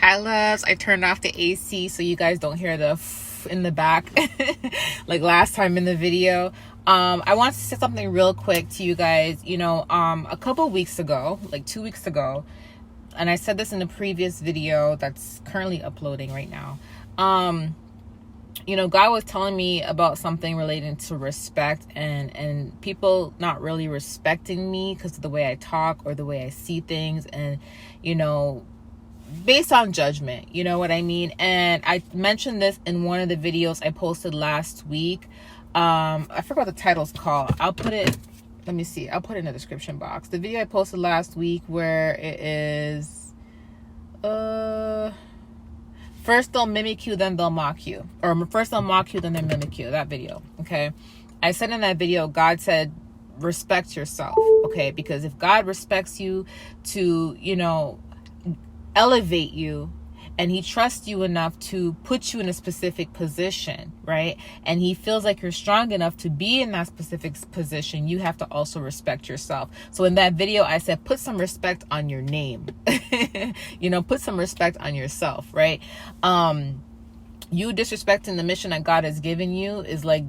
Hi loves, I turned off the AC so you guys don't hear the in the back like last time in the video. I want to say something real quick to you guys. A couple weeks ago, like 2 weeks ago, and I said this in the previous video that's currently uploading right now. God was telling me about something relating to respect and people not really respecting me because of the way I talk or the way I see things, and based on judgment, you know what I mean? And I mentioned this in one of the videos I posted last week. I forgot what the title's called. I'll put it in the description box. The video I posted last week where it is first they'll mimic you, then they'll mock you. Or first they'll mock you, then they'll mimic you. That video. Okay. I said in that video, God said, respect yourself. Okay. Because if God respects you to, elevate you, and he trusts you enough to put you in a specific position, right? And he feels like you're strong enough to be in that specific position, you have to also respect yourself. So in that video, I said, put some respect on your name, put some respect on yourself, right? You disrespecting the mission that God has given you is like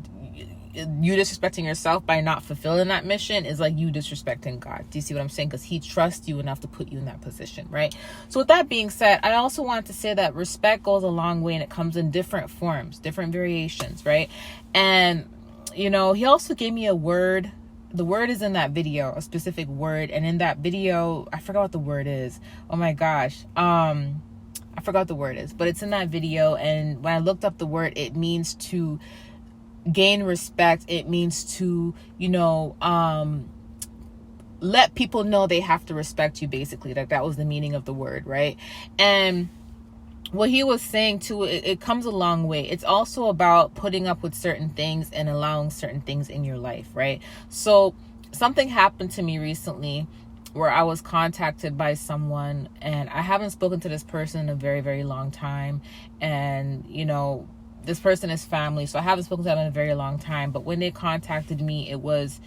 you disrespecting yourself by not fulfilling that mission is like you disrespecting God. Do you see what I'm saying? Because he trusts you enough to put you in that position, right? So with that being said, I also want to say that respect goes a long way, and it comes in different forms, different variations, right? And he also gave me a word. The word is in that video, a specific word, and in that video, I forgot what the word is. Oh my gosh. I forgot the word is, but it's in that video, and when I looked up the word, it means to gain respect. It means to let people know they have to respect you, basically. That was the meaning of the word, right? And what he was saying too, it comes a long way. It's also about putting up with certain things and allowing certain things in your life, right? So something happened to me recently where I was contacted by someone, and I haven't spoken to this person in a very, very long time. And this person is family, so I haven't spoken to them in a very long time. But when they contacted me, it was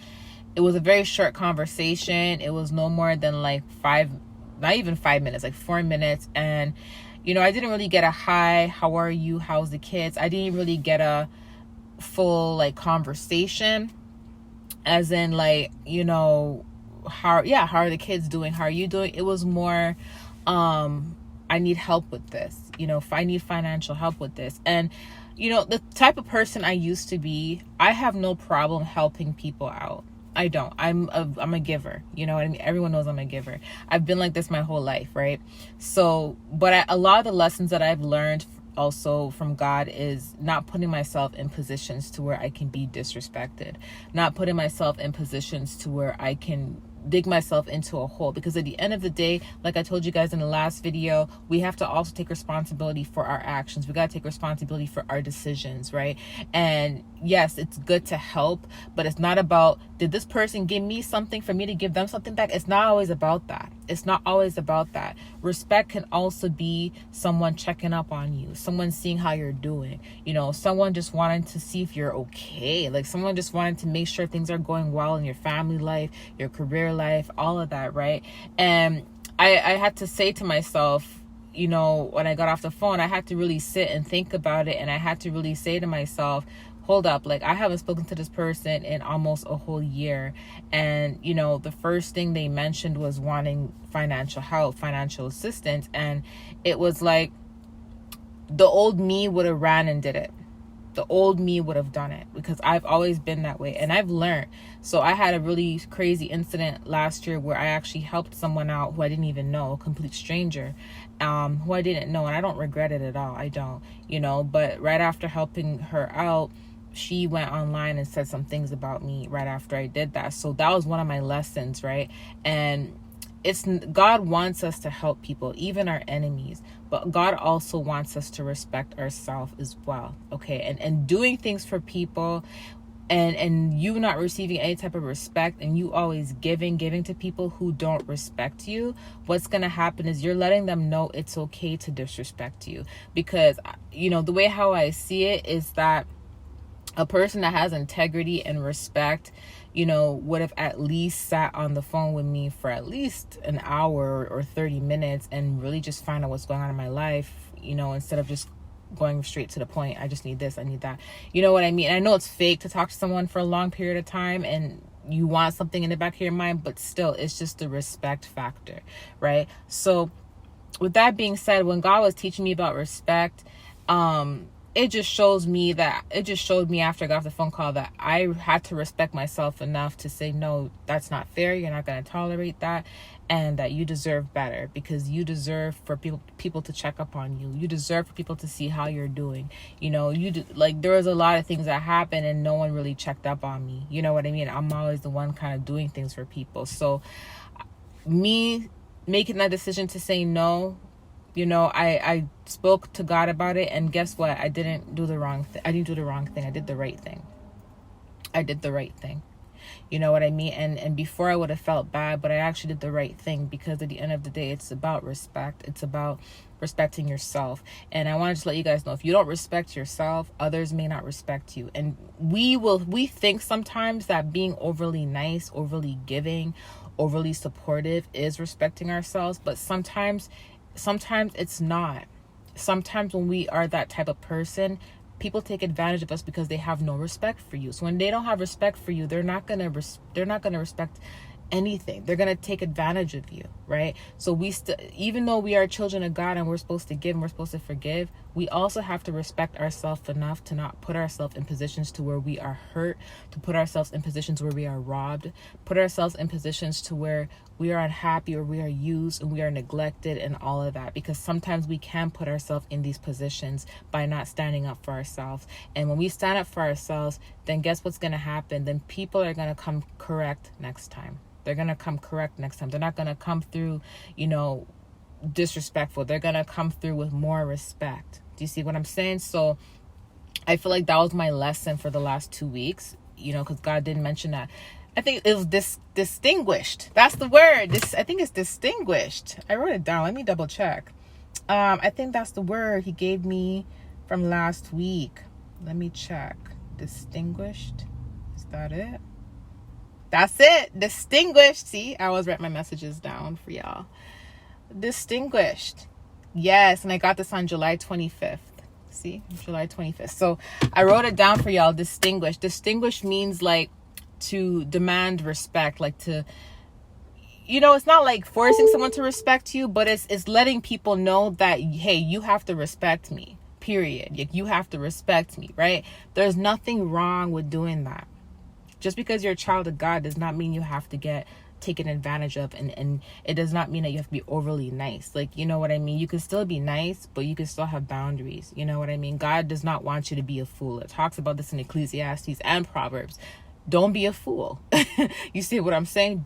a very short conversation. It was no more than like not even 5 minutes, like 4 minutes. And, I didn't really get a hi, how are you? How's the kids? I didn't really get a full like conversation as in like, how are the kids doing? How are you doing? It was more, I need help with this. If I need financial help with this. And, the type of person I used to be, I have no problem helping people out. I don't. I'm a giver. You know what I mean? Everyone knows I'm a giver. I've been like this my whole life, right? So, but a lot of the lessons that I've learned also from God is not putting myself in positions to where I can be disrespected, not putting myself in positions to where I can dig myself into a hole. Because at the end of the day, like I told you guys in the last video, we have to also take responsibility for our actions. We got to take responsibility for our decisions, right? And yes, it's good to help, but it's not about, did this person give me something for me to give them something back? It's not always about that. It's not always about that. Respect can also be someone checking up on you, someone seeing how you're doing, someone just wanting to see if you're okay, like someone just wanting to make sure things are going well in your family life, your career life, all of that, right? And I had to say to myself, when I got off the phone, I had to really sit and think about it, and I had to really say to myself, hold up, like I haven't spoken to this person in almost a whole year, and the first thing they mentioned was wanting financial help, financial assistance, and it was like the old me would have ran and did it. The old me would have done it, because I've always been that way, and I've learned. So I had a really crazy incident last year where I actually helped someone out who I didn't even know, a complete stranger, who I didn't know, and I don't regret it at all. I don't, but right after helping her out, she went online and said some things about me right after I did that. So that was one of my lessons, right? And God wants us to help people, even our enemies, but God also wants us to respect ourselves as well, okay? And doing things for people, and you not receiving any type of respect, and you always giving to people who don't respect you, what's going to happen is you're letting them know it's okay to disrespect you. Because the way how I see it is that A person that has integrity and respect, would have at least sat on the phone with me for at least an hour or 30 minutes and really just find out what's going on in my life, instead of just going straight to the point. I just need this, I need that. You know what I mean? I know it's fake to talk to someone for a long period of time and you want something in the back of your mind, but still, it's just the respect factor, right? So with that being said, when God was teaching me about respect, it just showed me after I got off the phone call that I had to respect myself enough to say, no, that's not fair. You're not going to tolerate that. And that you deserve better, because you deserve for people to check up on you. You deserve for people to see how you're doing. There was a lot of things that happened and no one really checked up on me. You know what I mean? I'm always the one kind of doing things for people. So me making that decision to say no, I spoke to God about it, and guess what? I didn't do the wrong thing. I didn't do the wrong thing. I did the right thing. You know what I mean? And before I would have felt bad, but I actually did the right thing, because at the end of the day, it's about respect. It's about respecting yourself. And I wanted to let you guys know, if you don't respect yourself, others may not respect you. And we think sometimes that being overly nice, overly giving, overly supportive is respecting ourselves, but sometimes it's not. Sometimes when we are that type of person, people take advantage of us because they have no respect for you. So when they don't have respect for you, they're not gonna respect anything. They're gonna take advantage of you, right? So even though we are children of God and we're supposed to give and we're supposed to forgive, we also have to respect ourselves enough to not put ourselves in positions to where we are hurt, to put ourselves in positions where we are robbed, put ourselves in positions to where we are unhappy or we are used and we are neglected and all of that. Because sometimes we can put ourselves in these positions by not standing up for ourselves. And when we stand up for ourselves, then guess what's going to happen? Then people are going to come correct next time. They're going to come correct next time. They're not going to come through, disrespectful. They're going to come through with more respect. Do you see what I'm saying? So I feel like that was my lesson for the last 2 weeks, because God didn't mention that. I think it was distinguished. That's the word. I think it's distinguished. I wrote it down. Let me double check. I think that's the word he gave me from last week. Let me check. Distinguished. Is that it? That's it. Distinguished. See, I always write my messages down for y'all. Distinguished. Yes. And I got this on July 25th. See, July 25th. So I wrote it down for y'all. Distinguished. Distinguished means like to demand respect, like to, it's not like forcing someone to respect you, but it's letting people know that, hey, you have to respect me, period. You have to respect me, right? There's nothing wrong with doing that. Just because you're a child of God does not mean you have to get taken advantage of, and it does not mean that you have to be overly nice. Like, you know what I mean? You can still be nice, but you can still have boundaries. You know what I mean? God does not want you to be a fool. It talks about this in Ecclesiastes and Proverbs. Don't be a fool. You see what I'm saying?